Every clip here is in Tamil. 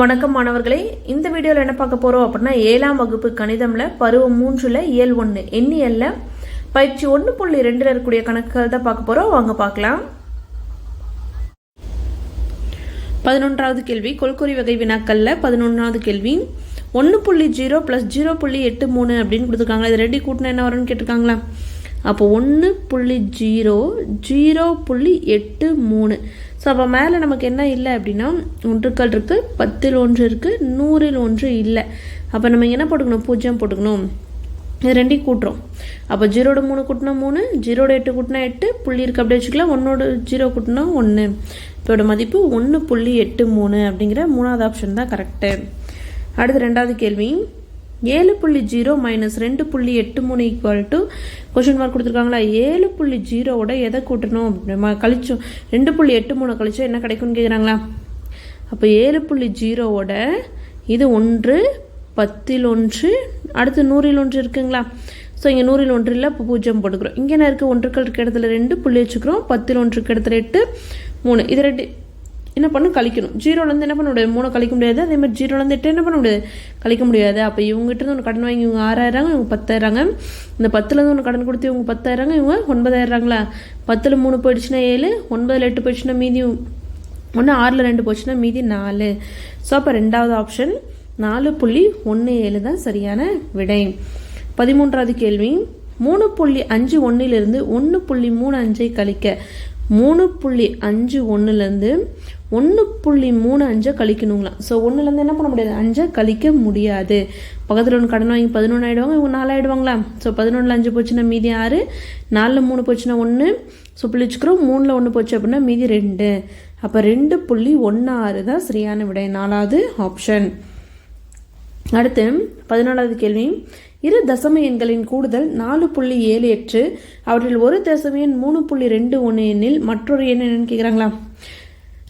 வணக்கம் மாணவர்களே, இந்த வீடியோவில் என்ன பார்க்க போகிறோம் அப்படின்னா 7ஆம் வகுப்பு கணிதம்ல பருவம் 3ல் இயல் 1 எண்ணியல்ல பயிற்சி 1.2 இருக்கக்கூடிய கணக்குகள் தான் பார்க்க போகிறோம். வாங்க பார்க்கலாம். 11வது கேள்வி கொள்குறி வகை வினாக்கள்ல 11வது கேள்வி 1.0 + 0.83 அப்படின்னு கொடுத்துருக்காங்க. இது ரெண்டு கூட்டினா என்ன வரும்னு கேட்டிருக்காங்களா? அப்போ 1.0 0.83. ஸோ அப்போ மேலே நமக்கு என்ன இல்லை அப்படின்னா ஒன்றுக்கள் இருக்குது, 10ல் 1 இருக்குது, 100ல் 1 இல்லை. அப்போ நம்ம என்ன போட்டுக்கணும்? 0 போட்டுக்கணும். இது ரெண்டையும் கூட்டுறோம். அப்போ 0 3 கூட்டினா 3, 0 8 கூட்டினா 8, புள்ளி இருக்குது அப்படியே வச்சுக்கலாம். 1 0 கூட்டினா 1. இதோட மதிப்பு 1.83 அப்படிங்கிற 3வது ஆப்ஷன் தான் கரெக்டு. அடுத்து 2வது கேள்வி 7.0 - 2.83 = கொஸ்டின் மார்க் கொடுத்துருக்காங்களா? 7.0வோட எதை கூட்டணும்? நம்ம கழிச்சோம் 2.83 கழிச்சோம் என்ன கிடைக்கும்னு கேட்குறாங்களா? அப்போ 7.0வோட இது 1, 10ல் 1, அடுத்து 100ல் 1 இருக்குங்களா? ஸோ இங்கே 100ல் 1 இல்லை, இப்போ 0 போட்டுக்கிறோம். இங்கே என்ன இருக்குது? ஒன்றுக்கள் இருக்க இடத்துல 2 புள்ளி வச்சுக்கிறோம். 10ல் 1 இருக்க இடத்துல 8, 3. இது ரெண்டு என்ன பண்ணும்? கழிக்கணும். 0லேருந்து என்ன பண்ண முடியாது? 3 கழிக்க முடியாது. அதே மாதிரி 0லேருந்து 8 என்ன பண்ண முடியாது? கழிக்க முடியாது. அப்போ இவங்ககிட்ட ஒன்று கடன் வாங்கி இவங்க 6,000, இவங்க 10,000. இந்த 10லேருந்து ஒன்று கடன் கொடுத்து இவங்க 10,000, இவங்க 9,000. 10ல் 3 போயிடுச்சுன்னா 7, 9ல் 8 போயிடுச்சுன்னா மீதி 1, 6ல் 2 போச்சுன்னா மீதி 4. ஸோ அப்போ 2வது ஆப்ஷன் 4.17 தான் சரியான விடை. 13வது கேள்வி 3.51 1.35 கழிக்க 3.51 1.35 கழிக்கணுங்களாம். ஸோ 1லேருந்து என்ன பண்ண முடியாது? 5 கழிக்க முடியாது. பக்கத்தில் ஒன்று கடன் வாங்கி 11 ஆகிடுவாங்க, இவங்க 4 ஆகிடுவாங்களா? ஸோ 11ல் 5 போச்சுன்னா மீதி 6, 4ல் 3 போச்சுன்னா 1, ஸோ புள்ளி வச்சுக்கிறோம். 3ல் 1 போச்சு அப்படின்னா மீதி 2. அப்போ 2.16 தான் சரியான விடை, 4வது ஆப்ஷன். அடுத்து 14வது கேள்வி இரு தசம எண்களின் கூடுதல் 4.78 அவற்றில் ஒரு தசம எண் 3.21 எண்ணில் மற்றொரு எண் என்னன்னு கேட்குறாங்களா?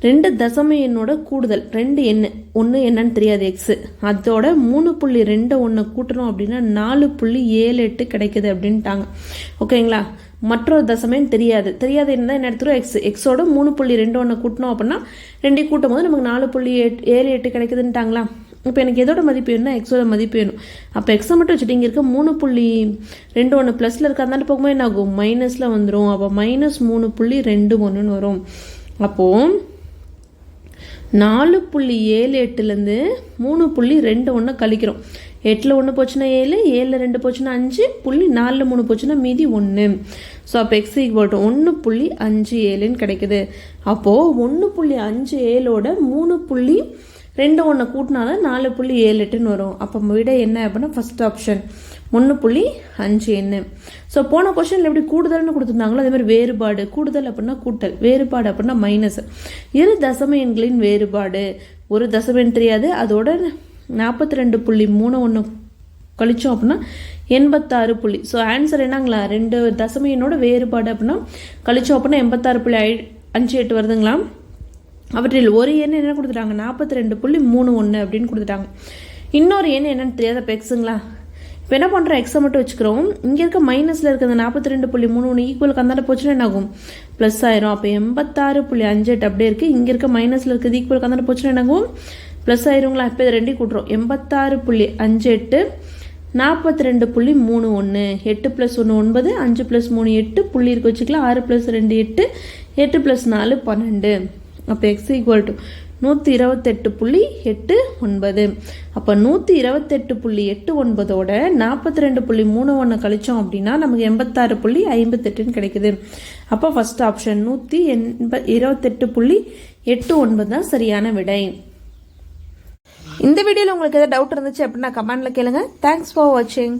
2 தசம எண்ணோட கூடுதல் 2 எண், ஒன்று என்னன்னு தெரியாது எக்ஸு, அதோட 3.21 கூட்டணும் அப்படின்னா 4.78 கிடைக்குது அப்படின்ட்டாங்க. ஓகேங்களா? மற்றொரு தசம எண் தெரியாது என்ன எடுத்துரும்? எக்ஸோட 3.21 கூட்டணும் அப்படின்னா 2 கூட்டும் போது நமக்கு 4.78 கிடைக்குதுன்ட்டாங்களா? இப்போ எனக்கு எதோட மதிப்பு வேணும்னா எக்ஸோட மதிப்பு வேணும். அப்போ எக்ஸை மட்டும் வச்சுட்டு இங்கே இருக்க 3.21 ப்ளஸில் இருக்க அதனால போகும்போது என்ன ஆகும்? மைனஸில் வந்துடும். அப்போ -3.21 வரும். அப்போது 4.78லேருந்து 3.21 கழிக்கிறோம். 8ல் 1 போச்சுன்னா 7, 7ல் 2 போச்சுன்னா 5, 4ல் 3 போச்சுன்னா மீதி 1. ஸோ அப்போ x = 1.57 கிடைக்குது. அப்போது 1.57ஓட 3.21 கூட்டினாதான் 4.78 வரும். அப்போ விட என்ன அப்படின்னா ஃபர்ஸ்ட் ஆப்ஷன் 1.5. ஸோ போன கொஸ்டினில் எப்படி கூடுதல்னு கொடுத்துருந்தாங்களோ அதே மாதிரி வேறுபாடு, கூடுதல் அப்படின்னா கூட்டல், வேறுபாடு அப்படின்னா மைனஸ். இரு தசம எண்களின் வேறுபாடு, ஒரு தசம எண் தெரியாது, அதோட 42.31 கழிச்சோம் அப்படின்னா 86. So answer என்னங்களா? 2 தசம எண்ணோட வேறுபாடு அப்படின்னா கழிச்சோம் அப்படின்னா 86.58 வருதுங்களா? அவற்றில் ஒரு எண் என்ன கொடுத்துட்டாங்க? 42.31 அப்படின்னு கொடுத்துட்டாங்க. இன்னொரு எண் என்னன்னு தெரியாத இப்போ எக்ஸுங்களா? இப்போ என்ன பண்ணுறோம்? எக்ஸை மட்டும் வச்சுக்கிறோம். இங்கே இருக்க மைனஸில் இருக்கிற 42.31 ஈக்குவலுக்கு அந்தாண்ட போச்சுன்னா என்ன ஆகும்? ப்ளஸ் ஆயிரும். அப்போ 86.58 அப்படியே இருக்குது. இங்கே இருக்க மைனஸில் இருக்கிறது ஈக்குவலுக்கு அந்தாண்ட போச்சுன்னா என்ன ஆகும்? ப்ளஸ் ஆயிருங்களா? இப்போ இது ரெண்டையும் கூட்டுறோம். 86.58 42.31, 8 + 1 9, 5 + 3 8, புள்ளி இருக்கு வச்சுக்கலாம். 6 + 2 8, 8 + 4 12. அப்போ x = 128.89. அப்போ 128.89ஓட 42.31 கழிச்சோம் அப்படின்னா நமக்கு 86.58 கிடைக்குது. அப்போ ஃபர்ஸ்ட் ஆப்ஷன் 128.89 தான் சரியான விடை. இந்த வீடியோவில் உங்களுக்கு ஏதாவது டவுட் இருந்துச்சு அப்படின்னா கமெண்ட்ல கேளுங்க. தேங்க்ஸ் ஃபார் வாட்சிங்.